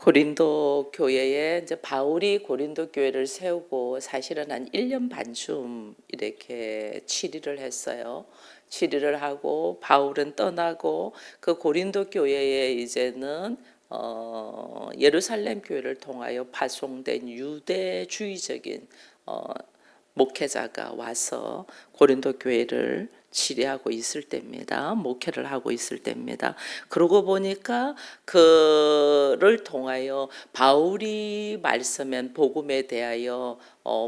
고린도 교회에 이제 바울이 고린도 교회를 세우고 사실은 한 1년 반쯤 이렇게 치리를 했어요. 치리를 하고 바울은 떠나고 그 고린도 교회에 이제는 예루살렘 교회를 통하여 파송된 유대주의적인 목회자가 와서 고린도 교회를 치리하고 있을 때입니다. 목회를 하고 있을 때입니다. 그러고 보니까 그를 통하여 바울이 말씀한 복음에 대하여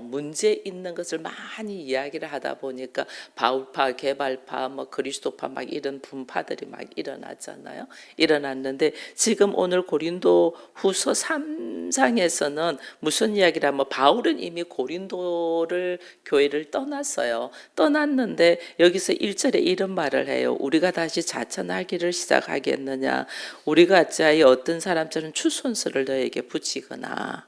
문제 있는 것을 많이 이야기를 하다 보니까 바울파, 개발파, 그리스도파 막 이런 분파들이 막 일어났잖아요. 일어났는데 지금 오늘 고린도 후서 3장에서는 무슨 이야기라면 바울은 이미 고린도를 교회를 떠났어요. 떠났는데 여기서 1절에 이런 말을 해요. 우리가 다시 자천하기를 시작하겠느냐. 우리가 자여 어떤 사람처럼 추손서를 너에게 붙이거나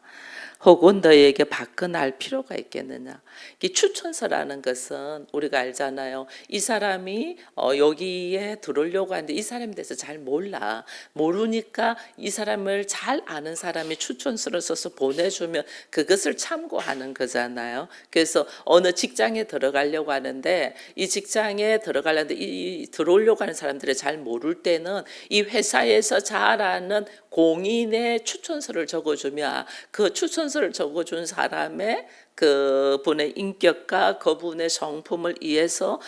혹은 너에게 받거나 필요가 있겠느냐. 이 추천서라는 것은 우리가 알잖아요. 이 사람이 여기에 들어오려고 하는데 이 사람에 대해서 잘 몰라. 모르니까 이 사람을 잘 아는 사람이 추천서를 써서 보내주면 그것을 참고하는 거잖아요. 그래서 어느 직장에 들어가려고 하는데 이 직장에 들어가려는데 이 들어오려고 하는 사람들이 잘 모를 때는 이 회사에서 잘 아는 공인의 추천서를 적어주면 그 추천서를 적어준 사람의 그분의 인격과 그분의 성품을 이해해서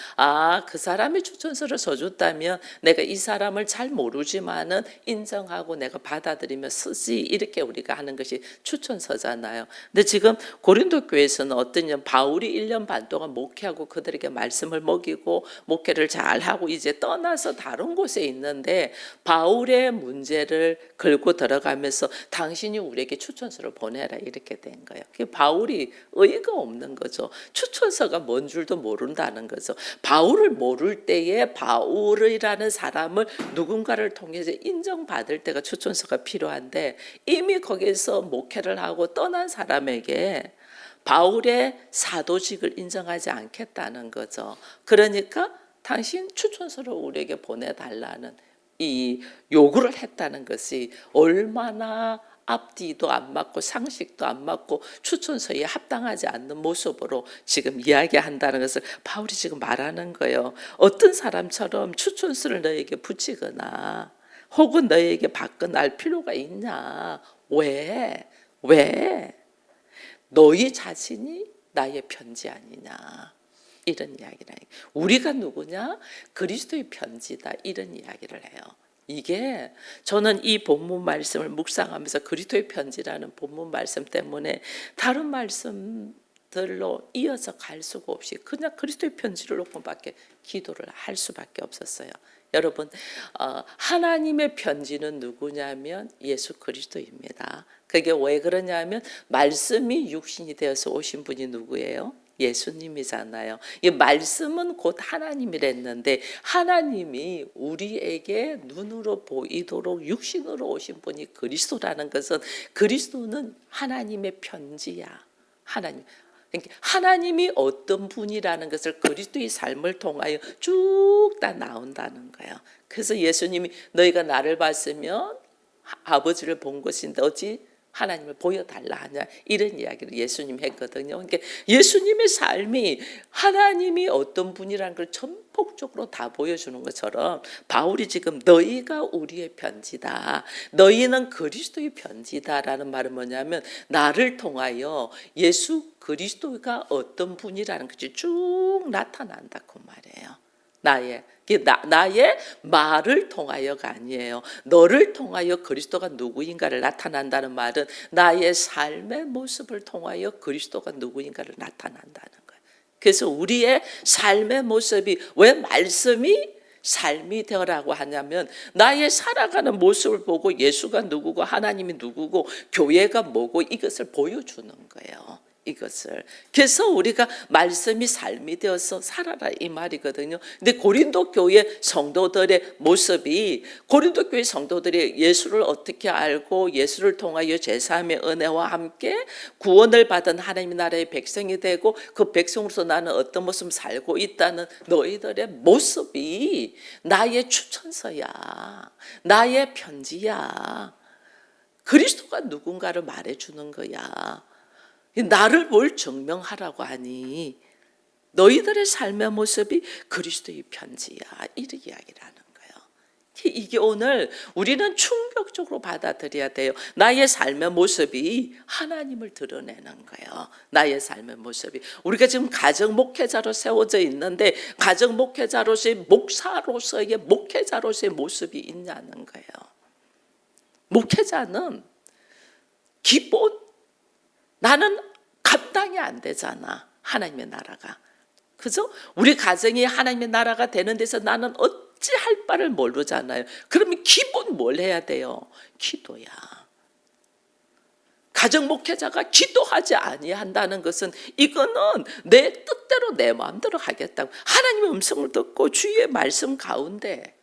그 사람이 추천서를 써줬다면 내가 이 사람을 잘 모르지만은 인정하고 내가 받아들이며 쓰지, 이렇게 우리가 하는 것이 추천서잖아요. 근데 지금 고린도 교회에서는 어떠냐, 바울이 1년 반 동안 목회하고 그들에게 말씀을 먹이고 목회를 잘하고 이제 떠나서 다른 곳에 있는데 바울의 문제를 걸고 들어가면서 당신이 우리에게 추천서를 보내라 이렇게 된 거예요. 바울이 의의가 없는 거죠. 추천서가 뭔 줄도 모른다는 거죠. 바울을 모를 때에 바울이라는 사람을 누군가를 통해서 인정받을 때가 추천서가 필요한데 이미 거기서 목회를 하고 떠난 사람에게 바울의 사도직을 인정하지 않겠다는 거죠. 그러니까 당신 추천서를 우리에게 보내달라는 이 요구를 했다는 것이 얼마나 앞뒤도 안 맞고 상식도 안 맞고 추천서에 합당하지 않는 모습으로 지금 이야기한다는 것을 바울이 지금 말하는 거예요. 어떤 사람처럼 추천서를 너에게 붙이거나 혹은 너에게 받거나 할 필요가 있냐? 왜? 너희 자신이 나의 편지 아니냐? 이런 이야기를 해요. 우리가 누구냐? 그리스도의 편지다. 이런 이야기를 해요. 이게 저는 이 본문 말씀을 묵상하면서 그리스도의 편지라는 본문 말씀 때문에 다른 말씀들로 이어서 갈 수가 없이 그냥 그리스도의 편지를 놓고밖에 기도를 할 수밖에 없었어요. 여러분, 하나님의 편지는 누구냐면 예수 그리스도입니다. 그게 왜 그러냐면 말씀이 육신이 되어서 오신 분이 누구예요? 예수님이잖아요. 이 말씀은 곧 하나님이랬는데 하나님이 우리에게 눈으로 보이도록 육신으로 오신 분이 그리스도라는 것은 그리스도는 하나님의 편지야. 하나님이 어떤 분이라는 것을 그리스도의 삶을 통하여 쭉 다 나온다는 거예요. 그래서 예수님이 너희가 나를 봤으면 아버지를 본 것인데 어찌 하나님을 보여달라 하냐, 이런 이야기를 예수님 했거든요. 그러니까 예수님의 삶이 하나님이 어떤 분이라는 걸 전폭적으로 다 보여주는 것처럼 바울이 지금 너희가 우리의 편지다, 너희는 그리스도의 편지다라는 말은 뭐냐면 나를 통하여 예수 그리스도가 어떤 분이라는 것이 쭉 나타난다고 말해요. 나의 말을 통하여가 아니에요. 너를 통하여 그리스도가 누구인가를 나타난다는 말은 나의 삶의 모습을 통하여 그리스도가 누구인가를 나타난다는 거예요. 그래서 우리의 삶의 모습이 왜 말씀이 삶이 되어라고 하냐면 나의 살아가는 모습을 보고 예수가 누구고 하나님이 누구고 교회가 뭐고 이것을 보여주는 거예요. 이것을. 그래서 우리가 말씀이 삶이 되어서 살아라 이 말이거든요. 근데 고린도 교회 성도들의 모습이, 고린도 교회 성도들이 예수를 어떻게 알고 예수를 통하여 제3의 은혜와 함께 구원을 받은 하나님의 나라의 백성이 되고 그 백성으로서 나는 어떤 모습을 살고 있다는 너희들의 모습이 나의 추천서야, 나의 편지야. 그리스도가 누군가를 말해주는 거야. 나를 뭘 증명하라고 하니? 너희들의 삶의 모습이 그리스도의 편지야. 이렇게 이야기를 하는 거예요. 이게 오늘 우리는 충격적으로 받아들여야 돼요. 나의 삶의 모습이 하나님을 드러내는 거예요. 나의 삶의 모습이. 우리가 지금 가정 목회자로 세워져 있는데 가정 목회자로서의 목사로서의 목회자로서의 모습이 있냐는 거예요. 목회자는 기본 나는 감당이 안 되잖아. 하나님의 나라가. 그죠? 우리 가정이 하나님의 나라가 되는 데서 나는 어찌할 바를 모르잖아요. 그러면 기본 뭘 해야 돼요? 기도야. 가정 목회자가 기도하지 아니한다는 것은 이거는 내 뜻대로 내 마음대로 하겠다고. 하나님의 음성을 듣고 주의 말씀 가운데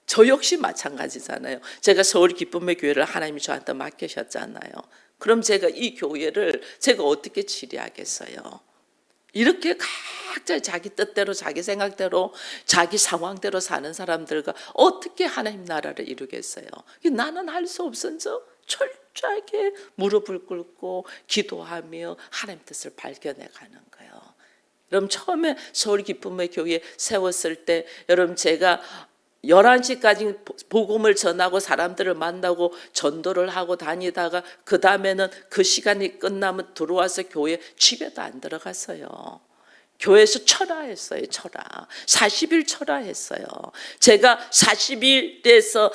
저 역시 마찬가지잖아요. 제가 서울 기쁨의 교회를 하나님이 저한테 맡기셨잖아요. 그럼 제가 이 교회를 제가 어떻게 지휘하겠어요? 이렇게 각자 자기 뜻대로 자기 생각대로 자기 상황대로 사는 사람들과 어떻게 하나님 나라를 이루겠어요? 나는 할 수 없어서 철저하게 무릎을 꿇고 기도하며 하나님 뜻을 발견해 가는 거예요. 여러분 처음에 서울 기쁨의 교회 세웠을 때 여러분 제가 11시까지 복음을 전하고 사람들을 만나고 전도를 하고 다니다가 그 다음에는 그 시간이 끝나면 들어와서 교회 집에도 안 들어갔어요. 교회에서 철화했어요. 철화. 40일 철화했어요. 제가 40일에서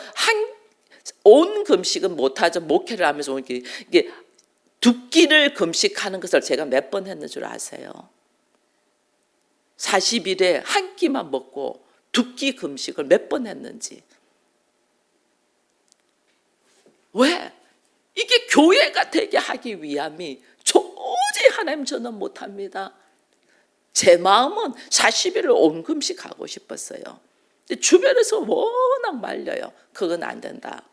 온 금식은 못하죠. 목회를 하면서 이게 두 끼를 금식하는 것을 제가 몇 번 했는 줄 아세요? 40일에 한 끼만 먹고 두 끼 금식을 몇 번 했는지. 왜? 이게 교회가 되게 하기 위함이 도저히 하나님 저는 못합니다. 제 마음은 40일을 온 금식하고 싶었어요. 근데 주변에서 워낙 말려요. 그건 안 된다.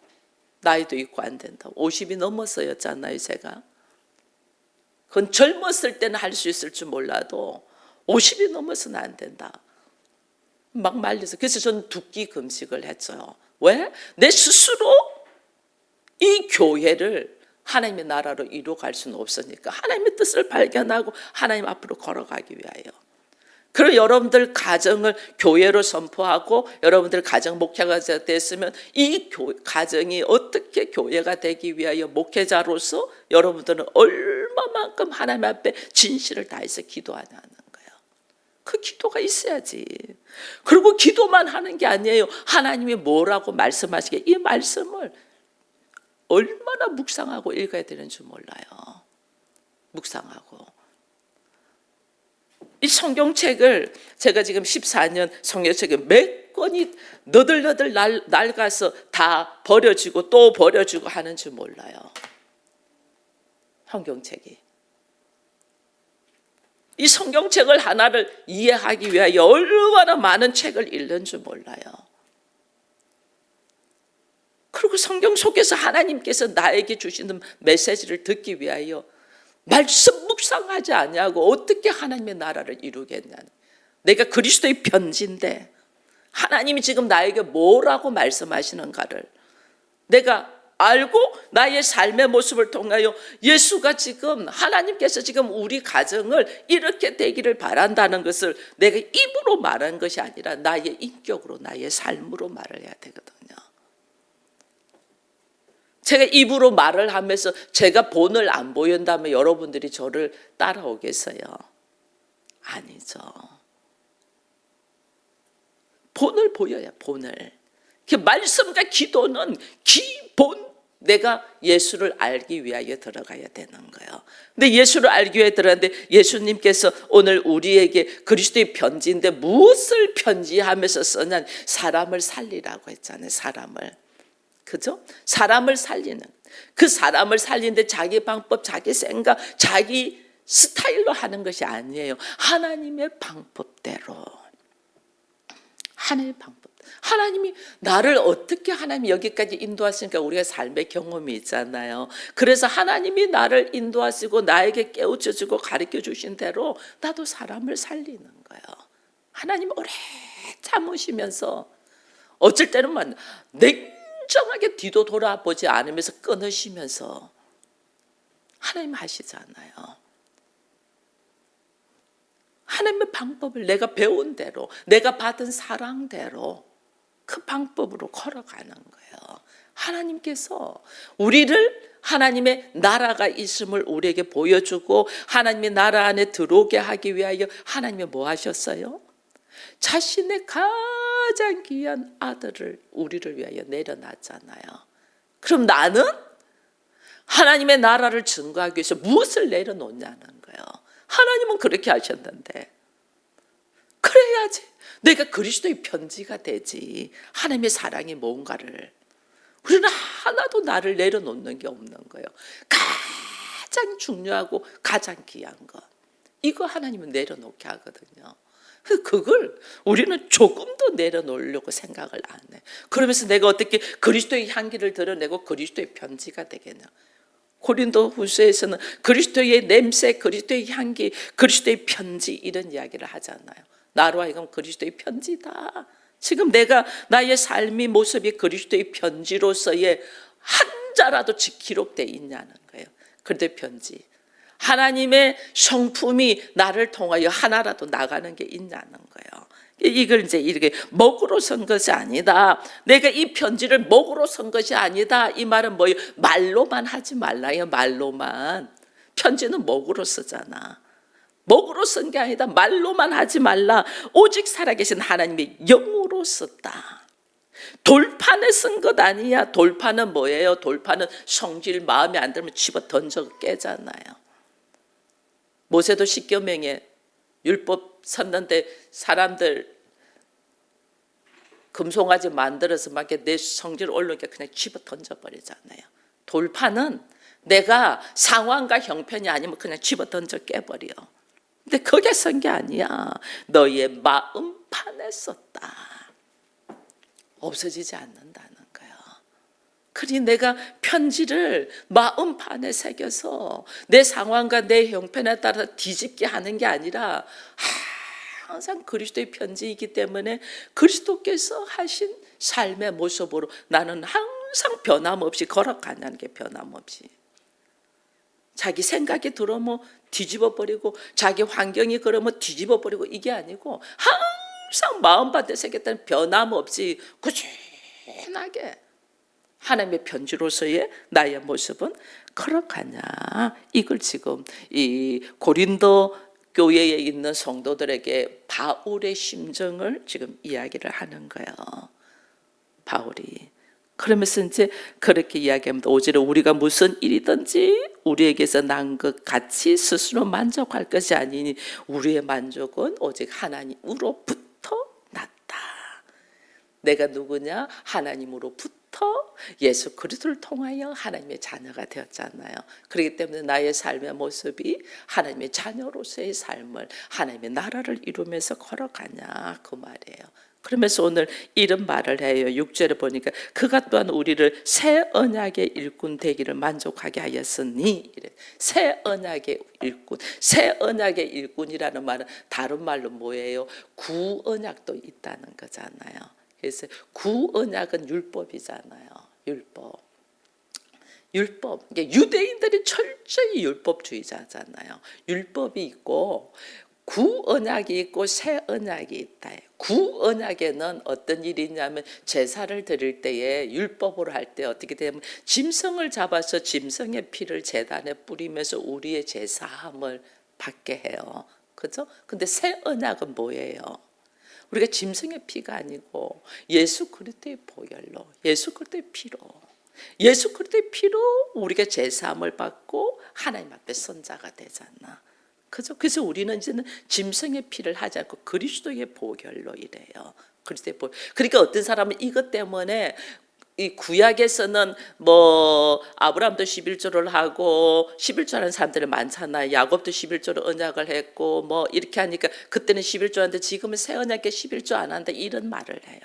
나이도 있고 안 된다. 50이 넘었어였잖아요 제가. 그건 젊었을 때는 할 수 있을 줄 몰라도 50이 넘어서는 안 된다. 막 말려서. 그래서 저는 두 끼 금식을 했어요. 왜? 내 스스로 이 교회를 하나님의 나라로 이루어갈 수는 없으니까 하나님의 뜻을 발견하고 하나님 앞으로 걸어가기 위하여. 그리고 여러분들 가정을 교회로 선포하고 여러분들 가정 목회가 됐으면 이 가정이 어떻게 교회가 되기 위하여 목회자로서 여러분들은 얼마만큼 하나님 앞에 진실을 다해서 기도하냐는 거예요. 그 기도가 있어야지. 그리고 기도만 하는 게 아니에요. 하나님이 뭐라고 말씀하시게 이 말씀을 얼마나 묵상하고 읽어야 되는 줄 몰라요. 묵상하고. 이 성경책을 제가 지금 14년 성경책을 몇 권이 너덜너덜 낡아서 다 버려지고 또 버려지고 하는 줄 몰라요. 성경책이. 이 성경책을 하나를 이해하기 위하여 얼마나 많은 책을 읽는 줄 몰라요. 그리고 성경 속에서 하나님께서 나에게 주시는 메시지를 듣기 위하여 말씀 묵상하지 아니하고 어떻게 하나님의 나라를 이루겠냐는. 내가 그리스도의 편지인데 하나님이 지금 나에게 뭐라고 말씀하시는가를 내가 알고 나의 삶의 모습을 통하여 예수가 지금 하나님께서 지금 우리 가정을 이렇게 되기를 바란다는 것을 내가 입으로 말하는 것이 아니라 나의 인격으로 나의 삶으로 말을 해야 되거든요. 제가 입으로 말을 하면서 제가 본을 안 보인다면 여러분들이 저를 따라오겠어요? 아니죠. 본을 보여야 본을. 말씀과 기도는 기본 내가 예수를 알기 위하여 들어가야 되는 거예요. 근데 예수를 알기 위해 들어갔는데 예수님께서 오늘 우리에게 그리스도의 편지인데 무엇을 편지하면서 쓰냐 사람을 살리라고 했잖아요. 사람을. 그죠? 사람을 살리는. 그 사람을 살리는데 자기 방법, 자기 생각, 자기 스타일로 하는 것이 아니에요. 하나님의 방법대로. 하나님의 방법. 하나님이 나를 어떻게 하나님이 여기까지 인도하시니까 우리가 삶의 경험이 있잖아요. 그래서 하나님이 나를 인도하시고 나에게 깨우쳐주고 가르쳐 주신 대로 나도 사람을 살리는 거예요. 하나님 오래 참으시면서 어쩔 때는 멀쩡하게 뒤도 돌아보지 않으면서 끊으시면서 하나님 하시잖아요. 하나님의 방법을 내가 배운 대로, 내가 받은 사랑대로 그 방법으로 걸어가는 거예요. 하나님께서 우리를 하나님의 나라가 있음을 우리에게 보여주고 하나님의 나라 안에 들어오게 하기 위하여 하나님이 뭐 하셨어요? 자신의 가장 귀한 아들을 우리를 위하여 내려놨잖아요. 그럼 나는 하나님의 나라를 증거하기 위해서 무엇을 내려놓냐는 거예요. 하나님은 그렇게 하셨는데 그래야지 내가 그리스도의 편지가 되지. 하나님의 사랑이 뭔가를. 우리는 하나도 나를 내려놓는 게 없는 거예요. 가장 중요하고 가장 귀한 것, 이거 하나님은 내려놓게 하거든요. 그걸 우리는 조금도 내려놓으려고 생각을 안 해. 그러면서 내가 어떻게 그리스도의 향기를 드러내고 그리스도의 편지가 되겠냐. 고린도후서에서는 그리스도의 냄새, 그리스도의 향기, 그리스도의 편지 이런 이야기를 하잖아요. 나로 하여금 그리스도의 편지다. 지금 내가 나의 삶의 모습이 그리스도의 편지로서의 한 자라도 기록되어 있냐는 거예요. 그리스도의 편지. 하나님의 성품이 나를 통하여 하나라도 나가는 게 있냐는 거예요. 이걸 이제 이렇게 먹으로 선 것이 아니다. 내가 이 편지를 먹으로 선 것이 아니다. 이 말은 뭐예요? 말로만 하지 말라요. 말로만. 편지는 먹으로 쓰잖아. 먹으로 쓴 게 아니다. 말로만 하지 말라. 오직 살아계신 하나님의 영으로 썼다. 돌판에 쓴 것 아니야. 돌판은 뭐예요? 돌판은 성질 마음에 안 들면 집어 던져 깨잖아요. 모세도 십계명에 율법 썼는데 사람들 금송아지 만들어서 막 내 성질 올라오니까 그냥 집어 던져버리잖아요. 돌판은 내가 상황과 형편이 아니면 그냥 집어 던져 깨버려. 근데 거기에 쓴 게 아니야. 너의 마음판에 썼다. 없어지지 않는다는 거예요. 그러니 내가 편지를 마음판에 새겨서 내 상황과 내 형편에 따라 뒤집게 하는 게 아니라 항상 그리스도의 편지이기 때문에 그리스도께서 하신 삶의 모습으로 나는 항상 변함없이 걸어가는 게 변함없이. 자기 생각이 들어오면 뒤집어버리고 자기 환경이 그러면 뒤집어버리고 이게 아니고 항상 마음밭에 새겼다는 변함없이 꾸준하게 하나님의 편지로서의 나의 모습은 걸어가냐. 이걸 지금 이 고린도 교회에 있는 성도들에게 바울의 심정을 지금 이야기를 하는 거예요. 바울이. 그러면서 이제 그렇게 이야기합니다. 오히려 우리가 무슨 일이든지 우리에게서 난 것 같이 스스로 만족할 것이 아니니 우리의 만족은 오직 하나님으로부터 났다. 내가 누구냐? 하나님으로부터 예수 그리스도를 통하여 하나님의 자녀가 되었잖아요. 그렇기 때문에 나의 삶의 모습이 하나님의 자녀로서의 삶을 하나님의 나라를 이루면서 걸어가냐 그 말이에요. 그러면서 오늘 이런 말을 해요. 6절에 보니까 그가 또한 우리를 새 언약의 일꾼 되기를 만족하게 하였으니. 새 언약의 일꾼. 새 언약의 일꾼이라는 말은 다른 말로 뭐예요? 구언약도 있다는 거잖아요. 그래서 구언약은 율법이잖아요. 율법. 유대인들이 철저히 율법주의자잖아요. 율법이 있고 구언약이 있고 새 언약이 있다. 구언약에는 어떤 일이 있냐면 제사를 드릴 때에 율법으로 할 때 어떻게 되면 짐승을 잡아서 짐승의 피를 제단에 뿌리면서 우리의 제사함을 받게 해요. 그죠? 근데 새 언약은 뭐예요? 우리가 짐승의 피가 아니고 예수 그리스도의 보혈로, 예수 그리스도의 피로, 예수 그리스도의 피로 우리가 제사함을 받고 하나님 앞에 선자가 되잖아. 그죠? 그래서 우리는 이제는 짐승의 피를 하지 않고 그리스도의 보혈로 이래요. 그리스도의 보혈. 그러니까 어떤 사람은 이것 때문에 이 구약에서는 뭐 아브라함도 11조를 하고 11조 하는 사람들이 많잖아요. 야곱도 11조로 언약을 했고 뭐 이렇게 하니까 그때는 11조 하는데 지금은 새 언약에 11조 안 한다 이런 말을 해요.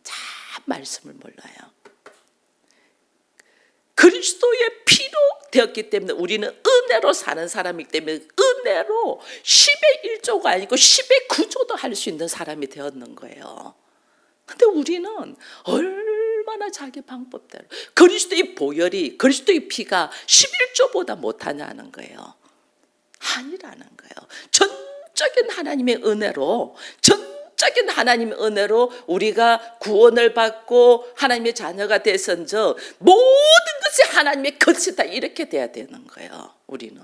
참 말씀을 몰라요. 그리스도의 피로 되었기 때문에 우리는 은혜로 사는 사람이기 때문에 은혜로 10의 1조가 아니고 10의 9조도 할 수 있는 사람이 되었는 거예요. 근데 우리는 얼마나 자기 방법대로 그리스도의 보혈이, 그리스도의 피가 11조보다 못하냐는 거예요. 아니라는 거예요. 전적인 하나님의 은혜로, 전적인 하나님의 은혜로 우리가 구원을 받고 하나님의 자녀가 돼선저 모든 것이 하나님의 것이다, 이렇게 돼야 되는 거예요. 우리는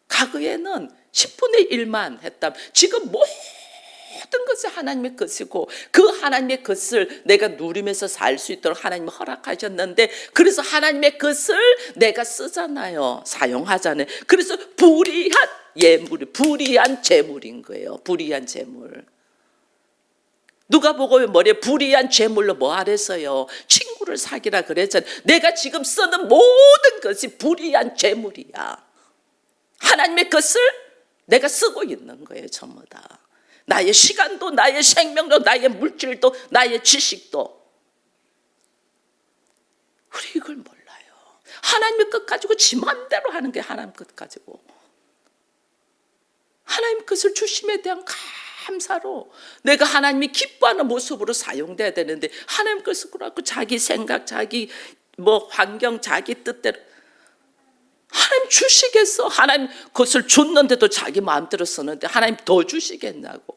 과거에는 10분의 1만 했다면 지금 모든 것이 하나님의 것이고, 그 하나님의 것을 내가 누리면서 살 수 있도록 하나님이 허락하셨는데, 그래서 하나님의 것을 내가 쓰잖아요. 사용하잖아요. 그래서 불의한 예물이, 불의한 재물인 거예요. 불의한 재물. 누가 보고 뭐래, 불의한 재물로 뭐 하랬어요? 친구를 사귀라 그랬잖아요. 내가 지금 쓰는 모든 것이 불의한 재물이야. 하나님의 것을 내가 쓰고 있는 거예요. 전부 다. 나의 시간도, 나의 생명도, 나의 물질도, 나의 지식도. 우리 이걸 몰라요. 하나님의 것 가지고 지 맘대로 하는 게 하나님 것 가지고. 하나님 것을 주심에 대한 감사로 내가 하나님이 기뻐하는 모습으로 사용돼야 되는데, 하나님 것을 갖고 자기 생각, 자기 환경, 자기 뜻대로. 하나님 주시겠어? 하나님 것을 줬는데도 자기 마음대로 썼는데 하나님 더 주시겠냐고.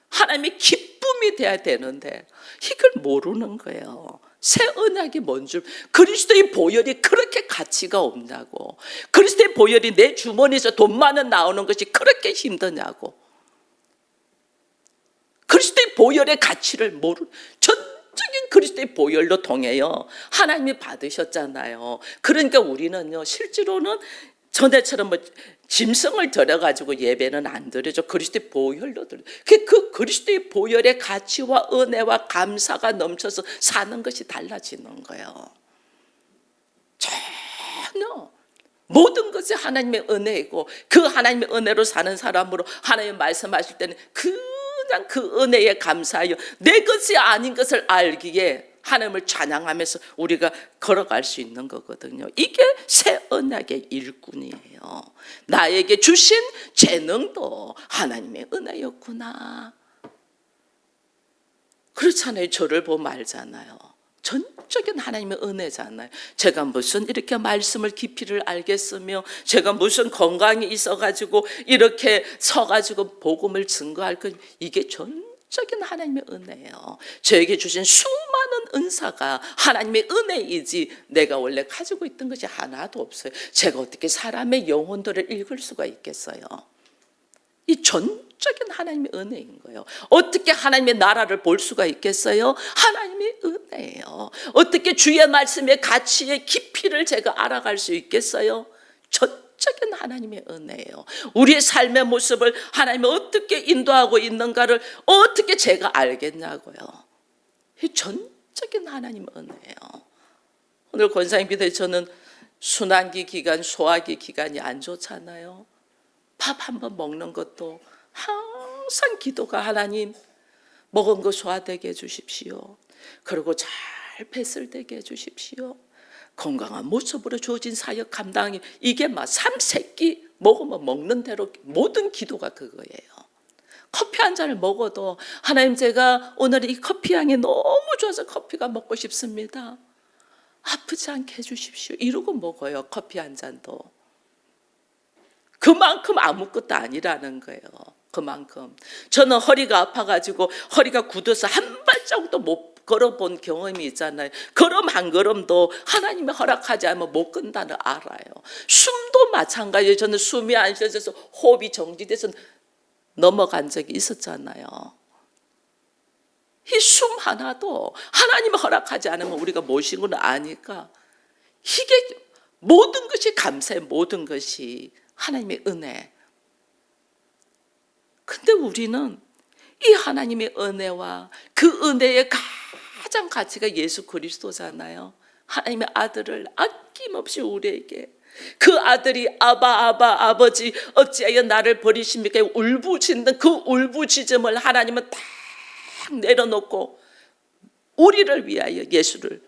하나님의 기쁨이 돼야 되는데 이걸 모르는 거예요. 새 언약이 뭔 줄, 그리스도의 보혈이 그렇게 가치가 없냐고. 그리스도의 보혈이 내 주머니에서 돈만은 나오는 것이 그렇게 힘드냐고. 그리스도의 보혈의 가치를 전적인 그리스도의 보혈로 통해요 하나님이 받으셨잖아요. 그러니까 우리는요, 실제로는 전에처럼 짐승을 들여가지고 예배는 안 드려죠. 그리스도의 보혈로 드려. 그 그리스도의 보혈의 가치와 은혜와 감사가 넘쳐서 사는 것이 달라지는 거예요. 전혀 모든 것이 하나님의 은혜이고, 그 하나님의 은혜로 사는 사람으로 하나님 말씀하실 때는 그냥 그 은혜에 감사하여 내 것이 아닌 것을 알기에 하나님을 찬양하면서 우리가 걸어갈 수 있는 거거든요. 이게 새 언약의 일꾼이에요. 나에게 주신 재능도 하나님의 은혜였구나. 그렇잖아요. 저를 보면 알잖아요. 전적인 하나님의 은혜잖아요. 제가 무슨 이렇게 말씀을 깊이를 알겠으며, 제가 무슨 건강이 있어가지고 이렇게 서가지고 복음을 증거할 것, 이게 전적인 하나님의 은혜예요. 저에게 주신 수많은 은사가 하나님의 은혜이지 내가 원래 가지고 있던 것이 하나도 없어요. 제가 어떻게 사람의 영혼들을 읽을 수가 있겠어요? 이 전적인 하나님의 은혜인 거예요. 어떻게 하나님의 나라를 볼 수가 있겠어요? 하나님의 은혜예요. 어떻게 주의 말씀의 가치의 깊이를 제가 알아갈 수 있겠어요? 전적인 하나님의 은혜예요. 우리의 삶의 모습을 하나님이 어떻게 인도하고 있는가를 어떻게 제가 알겠냐고요. 이 전적인 하나님의 은혜예요. 오늘 권사님 기도에 저는 순환기 기간, 소화기 기간이 안 좋잖아요. 밥 한 번 먹는 것도 항상 기도가, 하나님 먹은 거 소화되게 해주십시오. 그리고 잘 배설되게 해주십시오. 건강한 모습으로 주어진 사역 감당이, 이게 막 3세끼 먹으면 먹는 대로 모든 기도가 그거예요. 커피 한 잔을 먹어도 하나님, 제가 오늘 이 커피 향이 너무 좋아서 커피가 먹고 싶습니다. 아프지 않게 해주십시오. 이러고 먹어요. 커피 한 잔도. 그만큼 아무것도 아니라는 거예요. 그만큼. 저는 허리가 아파가지고 허리가 굳어서 한 발자국도 못 걸어본 경험이 있잖아요. 걸음 한 걸음도 하나님이 허락하지 않으면 못 건다는 알아요. 숨도 마찬가지예요. 저는 숨이 안 쉬어져서 호흡이 정지돼서 넘어간 적이 있었잖아요. 이 숨 하나도 하나님이 허락하지 않으면 우리가 모신 건 아니까, 이게 모든 것이 감사의 모든 것이 하나님의 은혜. 근데 우리는 이 하나님의 은혜와 그 은혜의 가장 가치가 예수 그리스도잖아요. 하나님의 아들을 아낌없이 우리에게, 그 아들이 아바 아바 아버지 어찌하여 나를 버리십니까 울부짖는 그 울부짖음을 하나님은 딱 내려놓고 우리를 위하여 예수를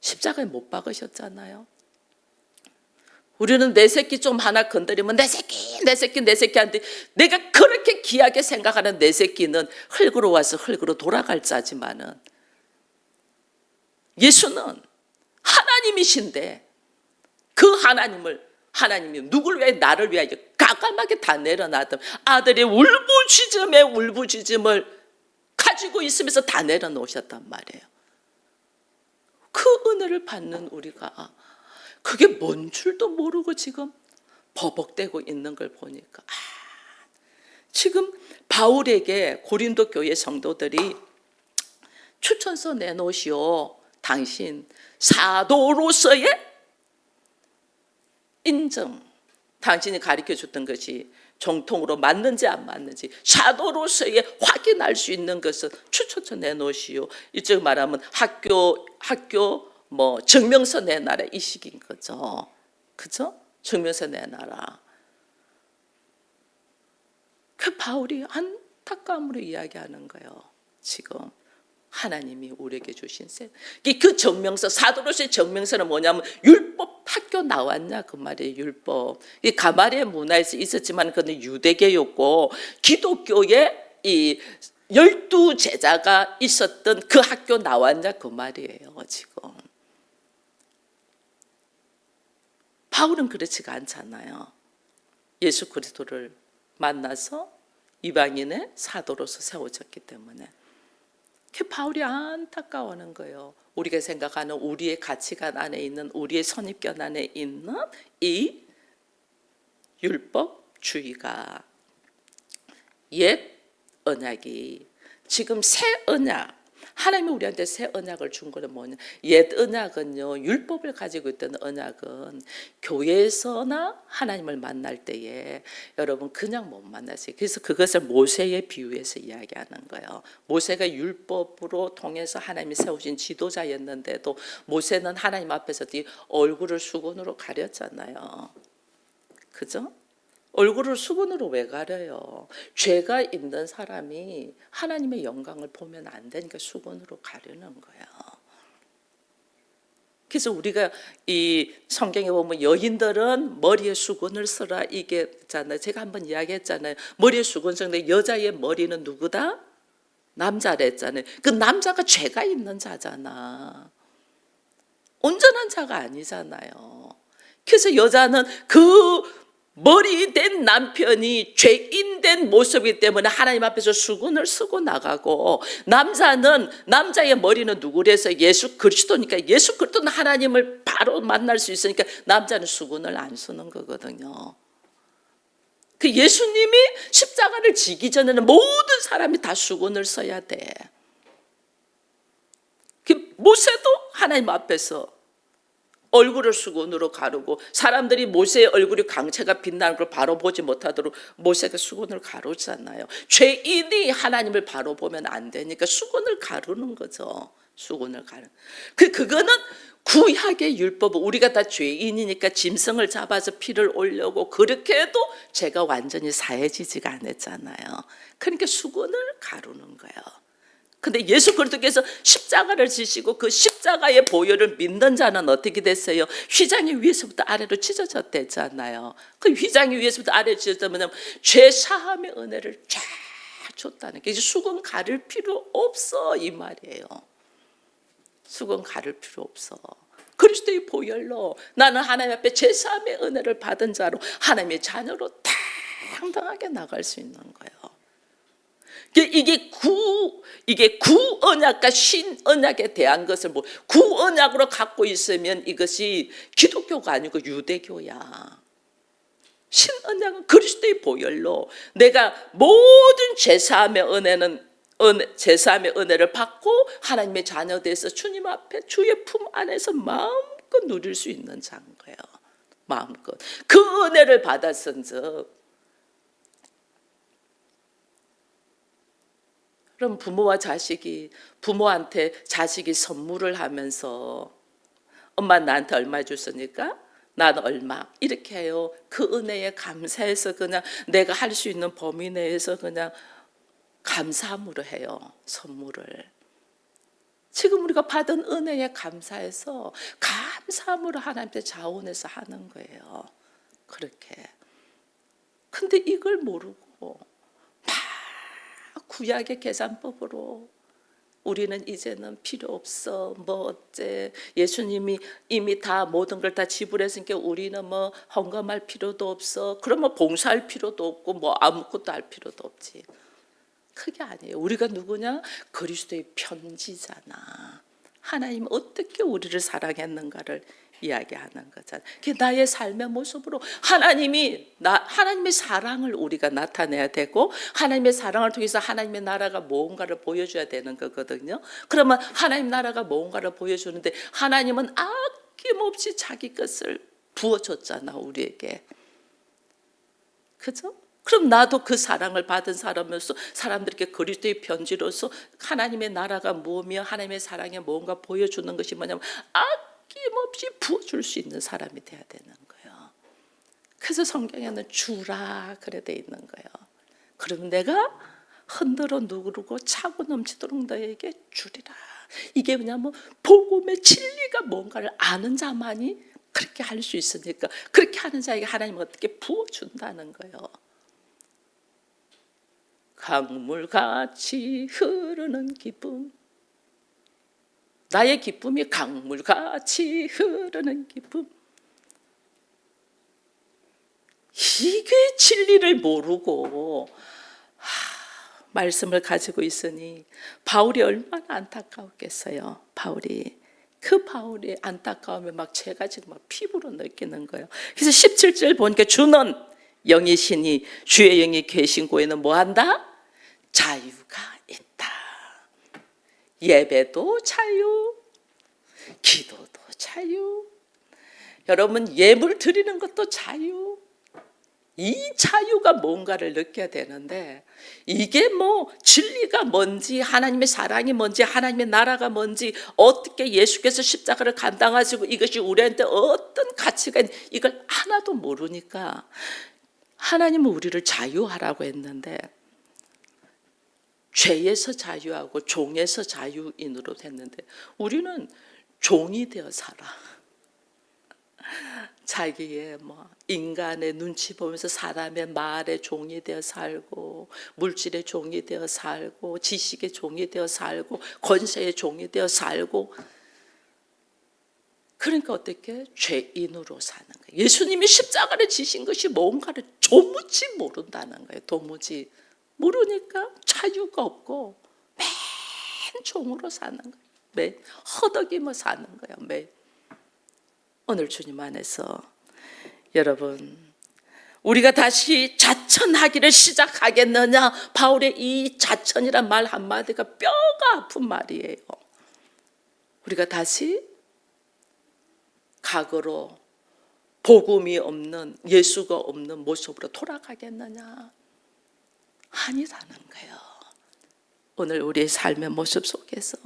십자가에 못 박으셨잖아요. 우리는 내 새끼 좀 하나 건드리면 내 새끼 한데, 내가 그렇게 귀하게 생각하는 내 새끼는 흙으로 와서 흙으로 돌아갈 자지만은 예수는 하나님이신데 그 하나님이 누구를 위해 나를 위하여 가감하게 다 내려놨던 아들의 울부짖음을 가지고 있으면서 다 내려놓으셨단 말이에요. 그 은혜를 받는 우리가 그게 뭔 줄도 모르고 지금 버벅대고 있는 걸 보니까 지금 바울에게 고린도 교회 성도들이 추천서 내놓으시오. 당신 사도로서의 인정, 당신이 가르쳐줬던 것이 정통으로 맞는지 안 맞는지 사도로서의 확인할 수 있는 것은 추천서 내놓으시오. 이쪽 말하면 학교 뭐 증명서 내놔라 이 식인 거죠. 그죠? 증명서 내놔라. 그 바울이 안타까움으로 이야기하는 거예요. 지금 하나님이 우리에게 주신 그 증명서, 사도로서의 증명서는 뭐냐면 율법 학교 나왔냐 그 말이에요. 율법. 이 가말리엘 문화에서 있었지만 그는 유대계였고 기독교의 이 12 제자가 있었던 그 학교 나왔냐 그 말이에요. 지금 바울은 그렇지가 않잖아요. 예수 그리스도를 만나서 이방인의 사도로서 세워졌기 때문에 그 바울이 안타까워하는 거예요. 우리가 생각하는 우리의 가치관 안에 있는 우리의 선입견 안에 있는 이 율법주의가 옛 언약이 지금 새 언약, 하나님이 우리한테 새 언약을 준 거는 뭐냐? 옛 언약은요, 율법을 가지고 있던 언약은 교회에서나 하나님을 만날 때에 여러분 그냥 못 만났어요. 그래서 그것을 모세의 비유해서 이야기하는 거예요. 모세가 율법으로 통해서 하나님이 세우신 지도자였는데도 모세는 하나님 앞에서 얼굴을 수건으로 가렸잖아요. 그죠? 얼굴을 수건으로 왜 가려요? 죄가 있는 사람이 하나님의 영광을 보면 안 되니까 수건으로 가려는 거예요. 그래서 우리가 이 성경에 보면 여인들은 머리에 수건을 쓰라 이게 있잖아요. 제가 한번 이야기했잖아요. 머리에 수건 쓰는데 여자의 머리는 누구다? 남자랬잖아요. 그 남자가 죄가 있는 자잖아. 온전한 자가 아니잖아요. 그래서 여자는 그 머리 된 남편이 죄인 된 모습이기 때문에 하나님 앞에서 수건을 쓰고 나가고, 남자는 남자의 머리는 누구래서 예수 그리스도니까 예수 그리스도는 하나님을 바로 만날 수 있으니까 남자는 수건을 안 쓰는 거거든요. 그 예수님이 십자가를 지기 전에는 모든 사람이 다 수건을 써야 돼. 그 모세도 하나님 앞에서 얼굴을 수건으로 가르고, 사람들이 모세의 얼굴이 광채가 빛나는 걸 바로 보지 못하도록 모세가 수건을 가르잖아요. 죄인이 하나님을 바로 보면 안 되니까 수건을 가르는 거죠. 수건을 가르. 그거는 구약의 율법은 우리가 다 죄인이니까 짐승을 잡아서 피를 올려고 그렇게 해도 죄가 완전히 사해지지가 않았잖아요. 그러니까 수건을 가르는 거예요. 근데 예수 그리스도께서 십자가를 지시고 그 십자가의 보혈을 믿는 자는 어떻게 됐어요? 휘장이 위에서부터 아래로 찢어졌댔잖아요. 그 휘장이 위에서부터 아래로 찢어졌다면 죄 사함의 은혜를 쫙 줬다는 게, 이제 수건 가릴 필요 없어 이 말이에요. 수건 가릴 필요 없어. 그리스도의 보혈로 나는 하나님 앞에 죄 사함의 은혜를 받은 자로 하나님의 자녀로 당당하게 나갈 수 있는 거예요. 이게 구언약과 신언약에 대한 것을 구언약으로 갖고 있으면 이것이 기독교가 아니고 유대교야. 신언약은 그리스도의 보혈로 내가 모든 제사함의 제사함의 은혜를 받고 하나님의 자녀 돼서 주님 앞에 주의 품 안에서 마음껏 누릴 수 있는 자인 거예요. 마음껏 그 은혜를 받았은즉, 그럼 부모한테 자식이 선물을 하면서 엄마 나한테 얼마 줬으니까 나는 얼마 이렇게 해요. 그 은혜에 감사해서 그냥 내가 할 수 있는 범위 내에서 그냥 감사함으로 해요. 선물을. 지금 우리가 받은 은혜에 감사해서 감사함으로 하나님께 자원해서 하는 거예요. 그렇게. 근데 이걸 모르고 구약의 계산법으로 우리는 이제는 필요 없어. 뭐 어째 예수님이 이미 다 모든 걸 다 지불했으니까 우리는 뭐 헌금할 필요도 없어. 그러면 봉사할 필요도 없고 뭐 아무것도 할 필요도 없지. 그게 아니에요. 우리가 누구냐? 그리스도의 편지잖아. 하나님 어떻게 우리를 사랑했는가를 이야기하는 거잖아. 그게 나의 삶의 모습으로 하나님의 사랑을 우리가 나타내야 되고, 하나님의 사랑을 통해서 하나님의 나라가 뭔가를 보여줘야 되는 거거든요. 그러면 하나님 나라가 뭔가를 보여주는데 하나님은 아낌없이 자기 것을 부어줬잖아, 우리에게. 그죠? 그럼 나도 그 사랑을 받은 사람으로서 사람들에게 그리스도의 편지로서 하나님의 나라가 뭐며 하나님의 사랑에 뭔가 보여주는 것이 뭐냐면 아낌없이 부어줄 수 있는 사람이 돼야 되는 거예요. 그래서 성경에는 주라 그래 돼 있는 거예요. 그럼 내가 흔들어 누르고 차고 넘치도록 너에게 주리라. 이게 뭐냐면 복음의 진리가 뭔가를 아는 자만이 그렇게 할 수 있으니까, 그렇게 하는 자에게 하나님은 어떻게 부어준다는 거예요. 강물같이 흐르는 기쁨, 나의 기쁨이 강물같이 흐르는 기쁨. 이게 진리를 모르고 말씀을 가지고 있으니 바울이 얼마나 안타까웠겠어요. 바울이 안타까움을 막 제가 지금 막 피부로 느끼는 거예요. 그래서 17절 보니까 주는 영이시니 주의 영이 계신 곳에는 뭐한다? 자유가 있다. 예배도 자유, 기도도 자유, 여러분 예물 드리는 것도 자유. 이 자유가 뭔가를 느껴야 되는데, 이게 뭐 진리가 뭔지, 하나님의 사랑이 뭔지, 하나님의 나라가 뭔지, 어떻게 예수께서 십자가를 감당하시고 이것이 우리한테 어떤 가치가 있는지 이걸 하나도 모르니까 하나님은 우리를 자유하라고 했는데 죄에서 자유하고 종에서 자유인으로 됐는데 우리는 종이 되어 살아. 자기의 뭐 인간의 눈치 보면서 사람의 말에 종이 되어 살고, 물질의 종이 되어 살고, 지식의 종이 되어 살고, 권세의 종이 되어 살고. 그러니까 어떻게 죄인으로 사는 거예요. 예수님이 십자가를 지신 것이 뭔가를 도무지 모른다는 거예요. 도무지 모르니까 자유가 없고 맨 종으로 사는 거예요. 맨 허덕이며 사는 거예요. 맨. 오늘 주님 안에서 여러분, 우리가 다시 자천하기를 시작하겠느냐? 바울의 이 자천이란 말 한마디가 뼈가 아픈 말이에요. 우리가 다시 과거로 복음이 없는, 예수가 없는 모습으로 돌아가겠느냐? 아니라는 거예요. 오늘 우리의 삶의 모습 속에서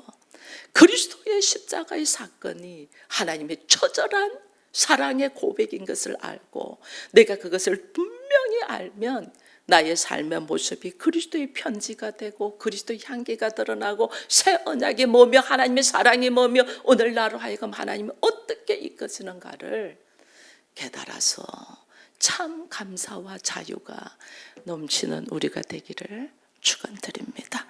그리스도의 십자가의 사건이 하나님의 처절한 사랑의 고백인 것을 알고, 내가 그것을 분명히 알면 나의 삶의 모습이 그리스도의 편지가 되고 그리스도의 향기가 드러나고 새 언약이 뭐며 하나님의 사랑이 뭐며 오늘 나로 하여금 하나님이 어떻게 이끄시는가를 깨달아서 참 감사와 자유가 넘치는 우리가 되기를 축원드립니다.